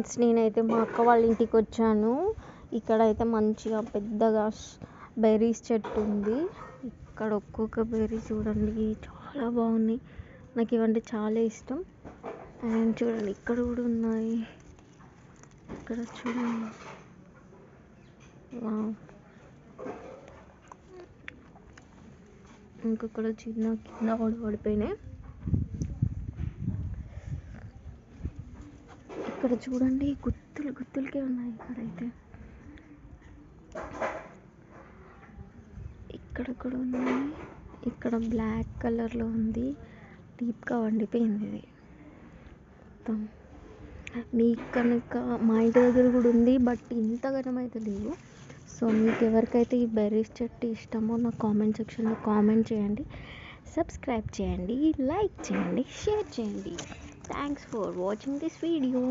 Friends, నేనైతే మా అక్క వాళ్ళ ఇంటికి వచ్చాను. ఇక్కడైతే మంచిగా పెద్దగా బెర్రీస్ చెట్టు ఉంది. ఇక్కడ ఒక్కొక్క బెర్రీ చూడండి చాలా బాగున్నాయి. నాకు ఇవంటే చాలా ఇష్టం. అండ్ చూడండి ఇక్కడ కూడా ఉన్నాయి. ఇక్కడ చూడండి, ఇంకొకటి చిన్న కింద కూడా పడిపోయినాయి. ఇక్కడ చూడండి గుత్తులు గుత్తులకే ఉన్నాయి. ఇక్కడైతే ఇక్కడ కూడా ఉన్నాయి. ఇక్కడ బ్లాక్ కలర్లో ఉంది, డీప్గా వండిపోయింది ఇది మొత్తం. మీకు కనుక మా ఇంటి దగ్గర కూడా ఉంది, బట్ ఇంతగానం అయితే లేవు. సో మీకు ఎవరికైతే ఈ బెర్రీస్ చెట్టు ఇష్టమో నాకు కామెంట్ సెక్షన్లో కామెంట్ చేయండి, సబ్స్క్రైబ్ చేయండి, లైక్ చేయండి, షేర్ చేయండి. Thanks for watching this video.